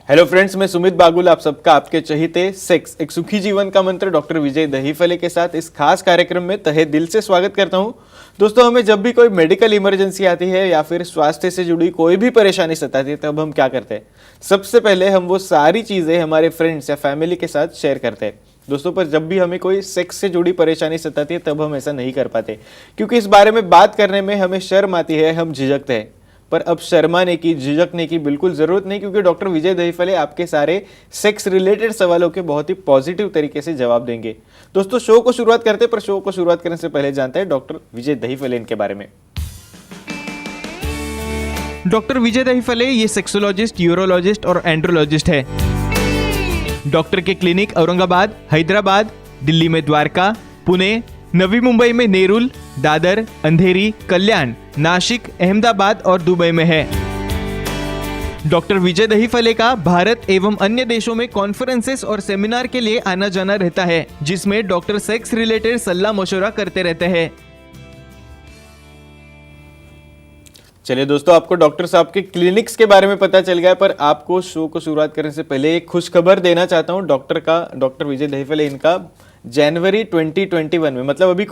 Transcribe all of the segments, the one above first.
Hello friends, मैं सुमित बागुल आप सबका आपके चहीते सेक्स एक सुखी जीवन का मंत्र डॉक्टर विजय दहीफले के साथ इस खास कार्यक्रम में तहे दिल से स्वागत करता हूं। दोस्तों, हमें जब भी कोई मेडिकल इमरजेंसी आती है या फिर स्वास्थ्य से जुड़ी कोई भी परेशानी सताती है, तब हम क्या करते हैं? सबसे पहले हम वो सारी चीजें हमारे फ्रेंड्स या फैमिली के साथ शेयर करते हैं। दोस्तों, पर जब भी हमें कोई सेक्स से जुड़ी परेशानी सताती है, तब हम ऐसा नहीं कर पाते, क्योंकि इस बारे में बात करने में हमें शर्म आती है, हम झिझकते हैं। पर अब शर्माने की, झिझकने की बिल्कुल जरूरत नहीं, क्योंकि डॉक्टर विजय दहीफले आपके सारे सेक्स रिलेटेड सवालों के बहुत ही पॉजिटिव तरीके से जवाब देंगे। दोस्तों, शो को शुरुआत करते हैं, पर शो को शुरुआत करने से पहले जानते हैं डॉक्टर विजय दहीफले इनके बारे में। डॉक्टर विजय दहीफले ये सेक्सोलॉजिस्ट, यूरोलॉजिस्ट और एंड्रोलॉजिस्ट है। डॉक्टर के क्लिनिक औरंगाबाद, हैदराबाद, दिल्ली में द्वारका, पुणे, नवी मुंबई में नेरुल, दादर, अंधेरी, कल्याण, नासिक, अहमदाबाद और दुबई में है। डॉक्टर विजय दहीफले का भारत एवं अन्य देशों में कॉन्फ्रेंसेस और सेमिनार के लिए आना जाना रहता है, जिसमें डॉक्टर सेक्स रिलेटेड सलाह मशवरा करते रहते हैं। चलिए दोस्तों, आपको डॉक्टर साहब के क्लिनिक्स के बारे में पता चल गया, पर आपको शो को शुरुआत करने से पहले एक खुश खबर देना चाहता हूँ। डॉक्टर विजय दहीफले इनका जनवरी 2021 में, मतलब अभी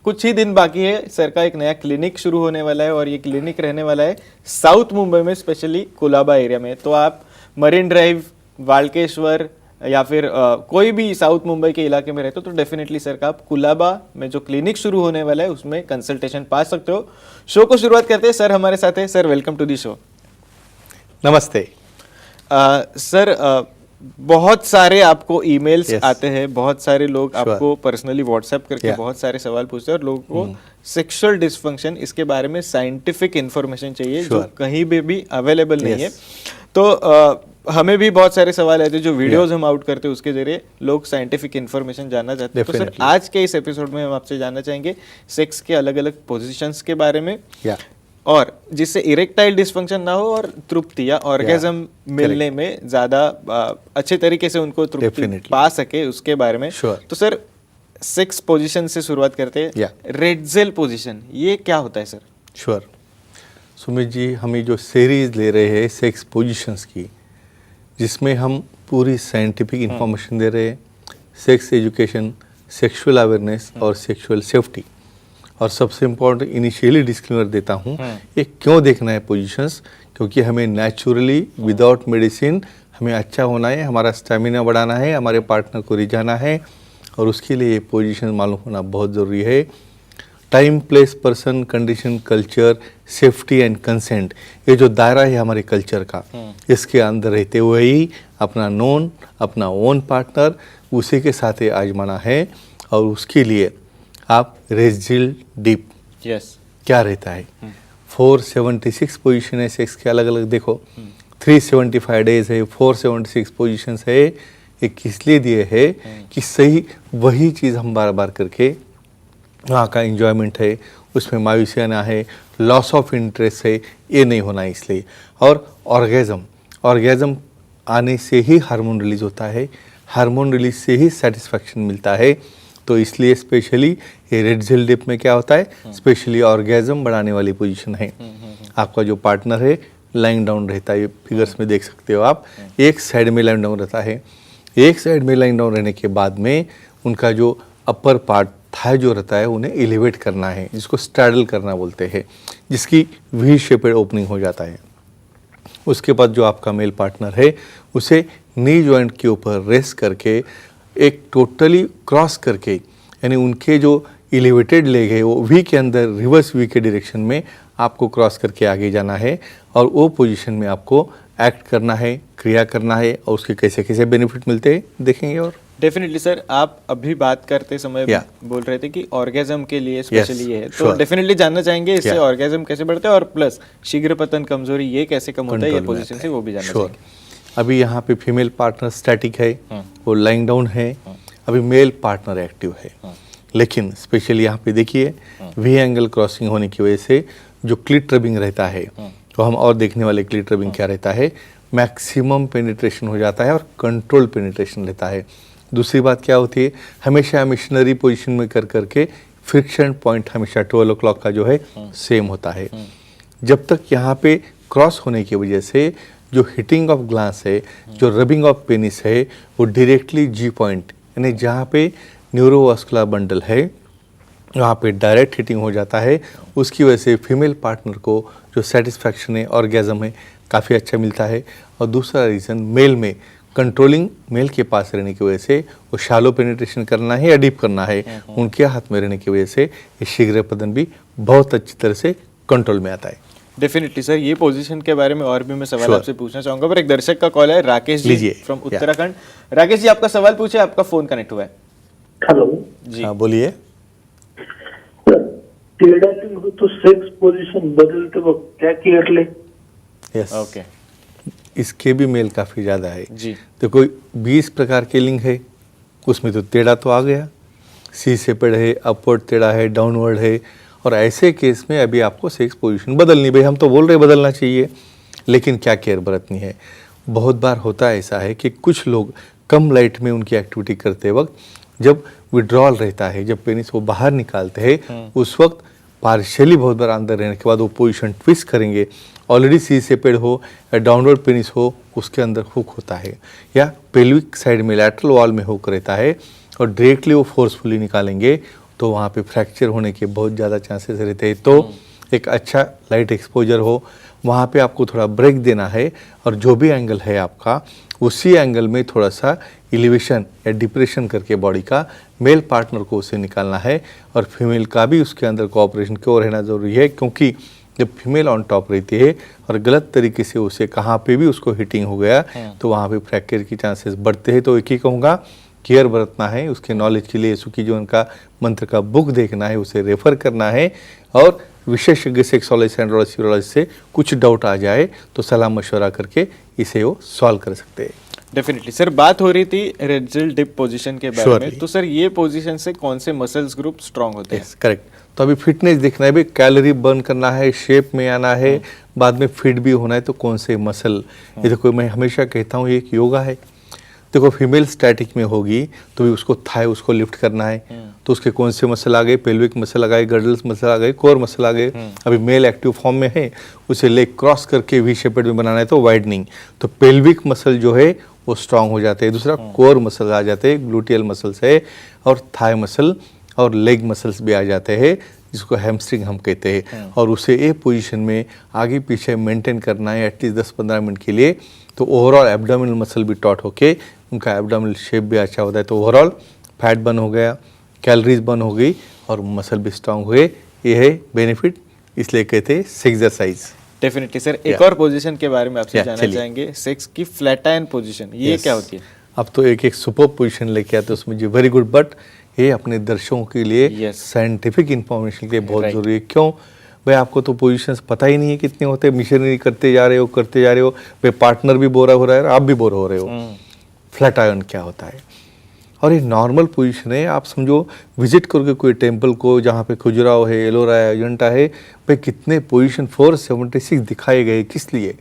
कुछ ही दिन बाकी है, सर का एक नया क्लिनिक शुरू होने वाला है और ये क्लिनिक रहने वाला है साउथ मुंबई में, स्पेशली कुलाबा एरिया में। तो आप मरीन ड्राइव, वालकेश्वर या फिर कोई भी साउथ मुंबई के इलाके में रहते हो तो डेफिनेटली सर का आप कुलाबा में जो क्लिनिक शुरू होने वाला है उसमें कंसल्टेशन पा सकते हो। शो को शुरुआत करते हैं, सर हमारे साथ है। Sir, welcome to the show. नमस्ते। सर, बहुत सारे आपको ईमेल्स आते हैं, बहुत सारे लोग आपको पर्सनली व्हाट्सएप करके बहुत सारे सवाल पूछते हैं और लोगों को सेक्सुअल डिसफंक्शन इसके बारे में साइंटिफिक इंफॉर्मेशन चाहिए जो कहीं भी अवेलेबल नहीं है। तो हमें भी बहुत सारे सवाल आते हैं, जो वीडियोस हम आउट करते हैं उसके जरिए लोग साइंटिफिक इंफॉर्मेशन जानना चाहते हैं। तो सर, आज के इस एपिसोड में हम आपसे जानना चाहेंगे सेक्स के अलग अलग पोजीशंस के बारे में, और जिससे इरेक्टाइल डिसफंक्शन ना हो और तृप्ति या ऑर्गेज्म मिलने में ज्यादा अच्छे तरीके से उनको तृप्ति पा सके, उसके बारे में। तो सर, सेक्स पोजीशन से शुरुआत करते हैं। रेडजेल पोजीशन, ये क्या होता है सर? श्योर सुमित जी, हम ये जो सीरीज ले रहे हैं सेक्स पोजीशंस की, जिसमें हम पूरी साइंटिफिक इंफॉर्मेशन दे रहे हैं, सेक्स एजुकेशन, सेक्सुअल अवेयरनेस और सेक्सुअल सेफ्टी। और सबसे इम्पोर्टेंट इनिशियली डिस्क्लेमर देता हूँ, ये क्यों देखना है पोजीशंस, क्योंकि हमें नेचुरली विदाउट मेडिसिन हमें अच्छा होना है, हमारा स्टेमिना बढ़ाना है, हमारे पार्टनर को रिझाना है, और उसके लिए ये पोजीशन मालूम होना बहुत ज़रूरी है। Time, place, person, condition, culture, safety and consent, ये जो दायरा है हमारे कल्चर का, इसके अंदर रहते हुए ही अपना ओन पार्टनर उसी के साथ आजमाना है। और उसके लिए आप रेडजेल डीप क्या रहता है, 476 पोजीशन है सेक्स के अलग अलग, देखो 375 डेज है, 476 पोजीशंस है। ये किस लिए दिए है कि सही वही चीज़ हम बार बार करके वहाँ का इंजॉयमेंट है, उसमें मायूसी आना है, लॉस ऑफ इंटरेस्ट है, ये नहीं होना है इसलिए। और ऑर्गेज़म आने से ही हार्मोन रिलीज होता है, हार्मोन रिलीज से ही सेटिस्फैक्शन मिलता है। तो इसलिए स्पेशली ये रेडजेल डिप में क्या होता है, स्पेशली ऑर्गेज़म बढ़ाने वाली पोजीशन है। आपका जो पार्टनर है लाइंग डाउन रहता है, ये फिगर्स में देख सकते हो आप, एक साइड में लाइंग डाउन रहता है। एक साइड में लाइंग डाउन रहने के बाद में उनका जो अपर पार्ट थाई जो रहता है उन्हें एलिवेट करना है, जिसको स्ट्रैडल करना बोलते हैं, जिसकी वी शेपेड ओपनिंग हो जाता है। उसके बाद जो आपका मेल पार्टनर है उसे नी जॉइंट के ऊपर रेस्ट करके एक टोटली क्रॉस करके, यानी उनके जो एलिवेटेड लेग है वो वी के अंदर रिवर्स वी के डायरेक्शन में आपको क्रॉस करके आगे जाना है, और वो पोजीशन में आपको एक्ट करना है, क्रिया करना है, और उसके कैसे कैसे बेनिफिट मिलते हैं देखेंगे। और डेफिनेटली सर, आप अभी बात करते समय बोल रहे थे कि ऑर्गेज्म के लिए स्पेशली है, तो डेफिनेटली जानना चाहेंगे इससे ऑर्गेज्म कैसे बढ़ते हैं, और प्लस शीघ्र पतन, कमजोरी, ये कैसे कम होता है ये पोजीशन से, वो भी जानना चाहेंगे। अभी यहाँ पे फीमेल पार्टनर स्टैटिक है, वो लाइंग डाउन है, अभी मेल पार्टनर एक्टिव है, लेकिन स्पेशली यहाँ पे देखिए वी एंगल क्रॉसिंग होने की वजह से जो क्लिट रबिंग रहता है, तो हम और देखने वाले क्लिट रबिंग क्या रहता है, मैक्सिमम पेनिट्रेशन हो जाता है और कंट्रोल पेनिट्रेशन रहता है। दूसरी बात क्या होती है, हमेशा मिशनरी पोजीशन में कर करके फ्रिक्शन पॉइंट हमेशा 12 o'clock का जो है सेम होता है। जब तक यहाँ पे क्रॉस होने की वजह से जो हिटिंग ऑफ ग्लास है, जो रबिंग ऑफ पेनिस है, वो डायरेक्टली जी पॉइंट यानी जहाँ पे न्यूरोवास्कुलर बंडल है वहाँ पे डायरेक्ट हिटिंग हो जाता है। उसकी वजह से फीमेल पार्टनर को जो सेटिस्फैक्शन है, ऑर्गेज़म है, काफ़ी अच्छा मिलता है। और दूसरा रीज़न मेल में कंट्रोलिंग मेल के पास रहने की वजह से वो शालो पेनिट्रेशन करना है या डीप करना है, उनके हाथ में रहने की वजह से ये शीघ्र पतन भी बहुत अच्छी तरह से कंट्रोल में आता है। डेफिनेटली सर, ये पोजीशन के बारे में और भी मैं सवाल आपसे पूछना चाहूंगा, पर एक दर्शक का कॉल है, राकेश जी फ्रॉम उत्तराखंड। राकेश जी, आपका सवाल पूछे, आपका फोन कनेक्ट हुआ है। हेलो जी, हाँ बोलिए। तो सेक्स पोजीशन बदलते वक्त क्या केयर ले? यस, ओके, इसके भी मेल काफ़ी ज़्यादा है जी। तो कोई 20 प्रकार के लिंग है, उसमें तो टेढ़ा तो आ गया, सी सेपेड है, अपवर्ड टेढ़ा है, डाउनवर्ड है। और ऐसे केस में अभी आपको सेक्स पोजीशन बदलनी, भाई हम तो बोल रहे बदलना चाहिए, लेकिन क्या केयर बरतनी है। बहुत बार होता है ऐसा है कि कुछ लोग कम लाइट में उनकी एक्टिविटी करते वक्त जब विड्रॉल रहता है, जब पेनिस वो बाहर निकालते हैं, उस वक्त पार्शियली बहुत बार अंदर रहने के बाद वो पोजीशन ट्विस्ट करेंगे। ऑलरेडी सी सेपेड हो या डाउनवर्ड पेनिस हो, उसके अंदर हुक होता है, या पेल्विक साइड में लैटरल वॉल में हुक रहता है और डायरेक्टली वो फोर्सफुली निकालेंगे तो वहाँ पे फ्रैक्चर होने के बहुत ज़्यादा चांसेस रहते हैं। तो एक अच्छा लाइट एक्सपोजर हो, वहाँ पे आपको थोड़ा ब्रेक देना है और जो भी एंगल है आपका, उसी एंगल में थोड़ा सा एलिवेशन या डिप्रेशन करके बॉडी का मेल पार्टनर को उसे निकालना है। और फीमेल का भी उसके अंदर कोऑपरेशन क्यों रहना ज़रूरी है, क्योंकि जब फीमेल ऑन टॉप रहती है और गलत तरीके से उसे कहाँ पे भी उसको हिटिंग हो गया तो वहाँ पे फ्रैक्चर की चांसेस बढ़ते हैं। तो एक ही कहूँगा, केयर बरतना है। उसके नॉलेज के लिए सुखी जीवन का मंत्र का बुक देखना है, उसे रेफर करना है, और विशेषज्ञ सेक्सोलॉजिस्ट एंड्रोलॉजिस्ट यूरोलॉजिस्ट से कुछ डाउट आ जाए तो सलाह मशवरा करके इसे वो सॉल्व कर सकते हैं। डेफिनेटली सर, बात हो रही थी रेडियल डिप पोजीशन के बारे में, तो सर ये पोजीशन से कौन से मसल्स ग्रुप स्ट्रांग होते हैं? करेक्ट। तो अभी फिटनेस देखना है, भाई कैलोरी बर्न करना है, शेप में आना है, बाद में फिट भी होना है, तो कौन से मसल। ये देखो, मैं हमेशा कहता हूँ ये एक योगा है। देखो, फीमेल स्टैटिक में होगी तो भी उसको थाई उसको लिफ्ट करना है, तो उसके कौन से मसल आ गए, पेल्विक मसल आ गए, गर्डल्स मसल आ गए, कोर मसल आ गए। अभी मेल एक्टिव फॉर्म में है, उसे लेग क्रॉस करके वी शेपेड में बनाना है तो वाइडनिंग, तो पेल्विक मसल जो है वो स्ट्रांग हो जाते हैं। दूसरा कोर मसल आ जाते हैं, ग्लूटियल मसल्स है, और थाई मसल और लेग मसल्स भी आ जाते हैं, जिसको हैमस्ट्रिंग हम कहते हैं। और उसे ए पोजीशन में आगे पीछे मेंटेन करना है एटलीस्ट 10-15 मिनट के लिए, तो ओवरऑल एब्डोमिनल मसल भी टॉट होके उनका एब्डोमिनल शेप भी अच्छा होता है। तो ओवरऑल फैट बर्न हो गया, कैलोरीज बर्न हो गई और मसल भी स्ट्रांग हुए। ये है बेनिफिट, इसलिए कहते हैं सेक्स एक्सरसाइज। डेफिनेटली सर, एक और पोजीशन के बारे में आपसे जानना चाहेंगे, सेक्स की फ्लैटाइन पोजीशन, ये क्या होती है? अब तो एक एक सुपर पोजीशन लेके आते हैं उसमें जी, वेरी गुड। बट ये अपने दर्शकों के लिए साइंटिफिक इंफॉर्मेशन के लिए बहुत जरूरी है। क्यों भाई, आपको तो पोजीशंस पता ही नहीं है कितने होते हैं, मिशनरी करते जा रहे हो भाई, पार्टनर भी बोर हो रहा है, आप भी बोर हो रहे हो। फ्लैट आयन क्या होता है? और ये नॉर्मल पोजीशन है। आप समझो विजिट करोगे कोई टेम्पल को जहाँ पे खुजराहो है, एलोरा है, अजंता है, भाई कितने पोजीशन 476 दिखाए गए, किस लिए?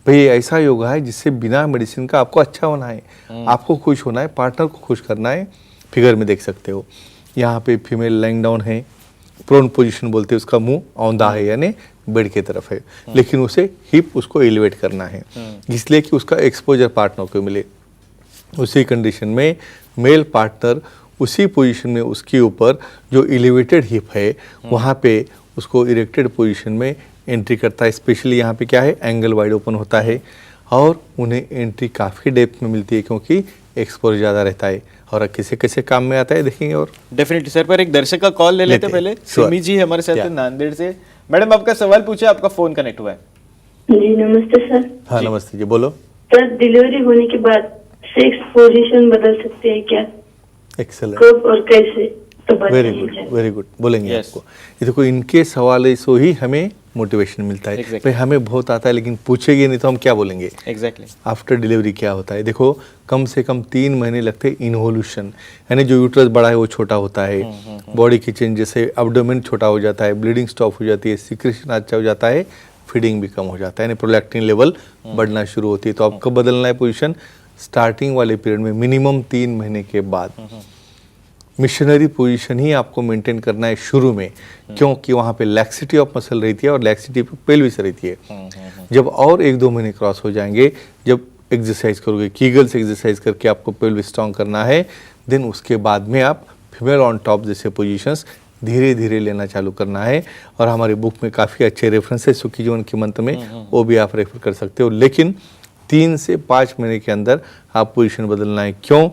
भाई ऐसा योगा है जिससे बिना मेडिसिन का आपको अच्छा होना है, आपको खुश होना है, पार्टनर को खुश करना है। फिगर में देख सकते हो, यहाँ पे फीमेल लाइंग डाउन है, प्रोन पोजीशन बोलते हैं, उसका मुंह औंधा है यानी बेड की तरफ है, लेकिन उसे हिप उसको एलिवेट करना है इसलिए कि उसका एक्सपोजर पार्टनर को मिले। उसी कंडीशन में मेल पार्टनर उसी पोजीशन में उसके ऊपर जो एलिवेटेड हिप है वहाँ पे उसको इरेक्टेड पोजीशन में एंट्री करता है। स्पेशली यहाँ पे क्या है, एंगल वाइड ओपन होता है और उन्हें एंट्री काफ़ी डेप्थ में मिलती है क्योंकि एक्सपोजर ज़्यादा रहता है। और किसे किसे काम में आता है देखेंगे। और डेफिनेटली सर, पर एक दर्शक का कॉल ले लेते पहले। सिमी जी हमारे साथ हैं नांदेड़ से। मैडम, आपका सवाल पूछे, आपका फोन कनेक्ट हुआ है। जी नमस्ते सर। हाँ नमस्ते जी, बोलो। सर, डिलीवरी होने के बाद सेक्स पोजीशन बदल सकते हैं क्या? एक्सेलेंट। कब और कैसे? तो वेरी गुड, वेरी गुड, बोलेंगे आपको। ये देखो, इनके सवाल से ही हमें मोटिवेशन मिलता है। भाई हमें बहुत आता है लेकिन पूछेंगे नहीं तो हम क्या बोलेंगे। एग्जैक्टली। आफ्टर डिलीवरी क्या होता है, देखो कम से कम 3 महीने लगते हैं इन्वोल्यूशन, यानी जो यूट्रस बड़ा है वो छोटा होता है, बॉडी की चेंज जैसे एब्डोमेन छोटा हो जाता है, ब्लीडिंग स्टॉप हो जाती है, सिक्रेशन अच्छा हो जाता है, फीडिंग भी कम हो जाता है, यानी प्रोलैक्टिन लेवल बढ़ना शुरू होती है। तो अब कब बदलना है पोजीशन? स्टार्टिंग वाले पीरियड में मिनिमम 3 महीने के बाद। मिशनरी पोजीशन ही आपको मेंटेन करना है शुरू में, क्योंकि वहाँ पे लैक्सिटी ऑफ मसल रहती है और लैक्सिटी पे पेल्विस रहती है। जब और 1-2 महीने क्रॉस हो जाएंगे, जब एक्सरसाइज करोगे, कीगल्स एक्सरसाइज करके आपको पेल्विक स्ट्रॉन्ग करना है, देन उसके बाद में आप फीमेल ऑन टॉप जैसे पोजीशंस धीरे धीरे लेना चालू करना है। और हमारी बुक में काफ़ी अच्छे रेफरेंसेस सुखी जीवन के मंत्र में, वो भी आप रेफर कर सकते हो। लेकिन 3 से 5 महीने के अंदर आप पोजीशन बदलना है। क्यों?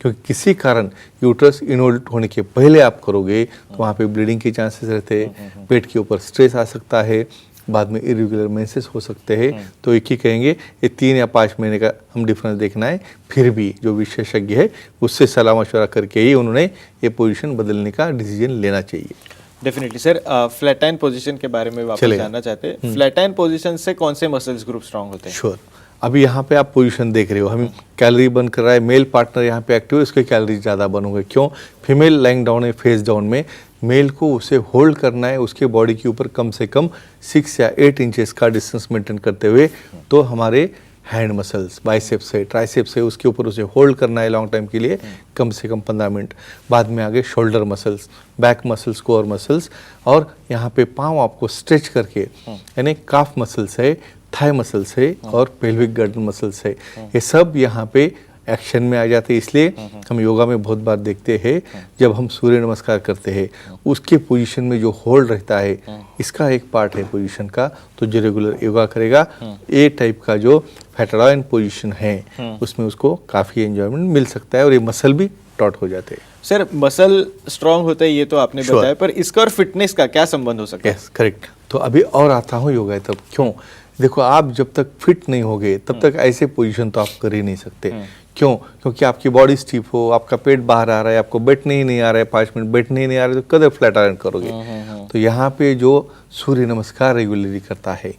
क्योंकि किसी कारण यूट्रस इनोल्ड होने के पहले आप करोगे तो वहाँ पे ब्लीडिंग के चांसेस रहते हैं, पेट के ऊपर स्ट्रेस आ सकता है, बाद में इरेगुलर मेंसेस हो सकते हैं। तो एक ही कहेंगे ये 3 या 5 महीने का हम डिफरेंस देखना है। फिर भी जो विशेषज्ञ है उससे सलाह मशवरा करके ही उन्होंने ये पोजीशन बदलने का डिसीजन लेना चाहिए। डेफिनेटली सर, फ्लैटाइन पोजीशन के बारे में वापस जानना चाहते हैं। फ्लैटाइन पोजीशन से कौन से मसल्स ग्रुप स्ट्रांग होते हैं? श्योर। अभी यहाँ पे आप पोजीशन देख रहे हो, हम कैलोरी बर्न कर रहा है, मेल पार्टनर यहाँ पे एक्टिव है, उसके कैलोरी ज़्यादा बर्न होंगे। क्यों? फीमेल लाइंग डाउन है, फेस डाउन में, मेल को उसे होल्ड करना है उसके बॉडी के ऊपर कम से कम 6 या 8 इंचेस का डिस्टेंस मेंटेन करते हुए। तो हमारे हैंड मसल्स, बाइसेप्स है, ट्राइसेप्स है, उसके ऊपर उसे होल्ड करना है लॉन्ग टाइम के लिए, कम से कम 15 मिनट। बाद में आगे shoulder muscles, back muscles, core muscles, और यहाँ पे पाँव आपको स्ट्रेच करके, यानी काफ मसल्स है, थाई मसल्स है और पेल्विक गर्दन मसल्स है, ये सब यहाँ पे एक्शन में आ जाते हैं। इसलिए हम योगा में बहुत बार देखते हैं जब हम सूर्य नमस्कार करते हैं उसके पोजीशन में जो होल्ड रहता है, इसका एक पार्ट है पोजीशन का। तो जो रेगुलर योगा करेगा, ए टाइप का जो फ्लैटाइन पोजीशन है उसमें उसको काफ़ी एंजॉयमेंट मिल सकता है और ये मसल भी टॉट हो जाते हैं। सर, मसल स्ट्रांग होता है ये तो आपने Sure. बताया, पर इसका और फिटनेस का क्या संबंध हो सकता है? Yes, correct. तो अभी और आता हूँ योगा तब। क्यों? देखो, आप जब तक फिट नहीं होगे तब तक ऐसे पोजीशन तो आप कर ही नहीं सकते। क्यों? क्योंकि आपकी बॉडी स्टीफ हो, आपका पेट बाहर आ रहा है, आपको बैठने ही नहीं आ रहा है, 5 मिनट बैठने ही नहीं आ रहा है, तो कदर फ्लैट आयरन करोगे। तो यहाँ पे जो सूर्य नमस्कार रेगुलरली करता है,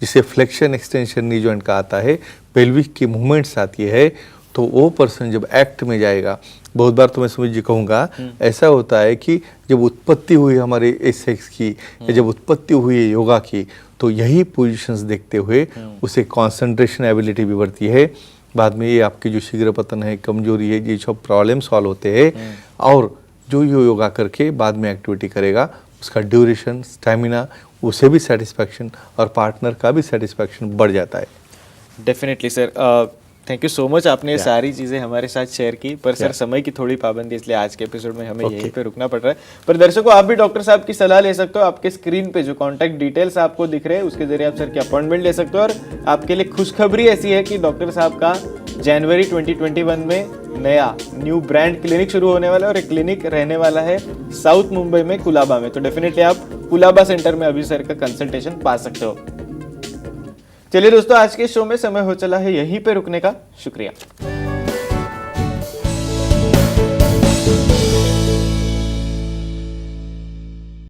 जिसे फ्लेक्शन एक्सटेंशन नी जॉइंट का आता है, पेल्विक की मूवमेंट्स आती है, तो वो पर्सन जब एक्ट में जाएगा, बहुत बार तो मैं समझ कहूँगा ऐसा होता है कि जब उत्पत्ति हुई हमारे इस सेक्स की, या जब उत्पत्ति हुई है योगा की, तो यही पोजीशंस देखते हुए उसे कंसंट्रेशन एबिलिटी भी बढ़ती है। बाद में ये आपकी जो शीघ्र पतन है, कमजोरी है, ये सब प्रॉब्लम सॉल्व होते हैं। और जो योगा करके बाद में एक्टिविटी करेगा, उसका ड्यूरेशन, स्टैमिना, उसे भी सेटिस्फैक्शन और पार्टनर का भी सेटिस्फैक्शन बढ़ जाता है। Definitely sir, thank you so much, आपने ये सारी चीज़ें हमारे साथ शेयर की। पर सर, समय की थोड़ी पाबंदी, इसलिए आज के एपिसोड में हमें यहीं पे रुकना पड़ रहा है। पर दर्शकों, आप भी डॉक्टर साहब की सलाह ले सकते हो। आपके स्क्रीन पे जो कॉन्टैक्ट डिटेल्स आपको दिख रहे हैं उसके जरिए आप सर की अपॉइंटमेंट ले सकते हो। और आपके लिए खुशखबरी ऐसी है कि डॉक्टर साहब का जनवरी 2021 में नया न्यू ब्रांड क्लिनिक शुरू होने वाला है, और एक क्लिनिक रहने वाला है साउथ मुंबई में, कुलाबा में। तो डेफिनेटली आप कुलाबा सेंटर में अभी सर का कंसल्टेशन पा सकते हो। चलिए दोस्तों, आज के शो में समय हो चला है यहीं पे रुकने का। शुक्रिया।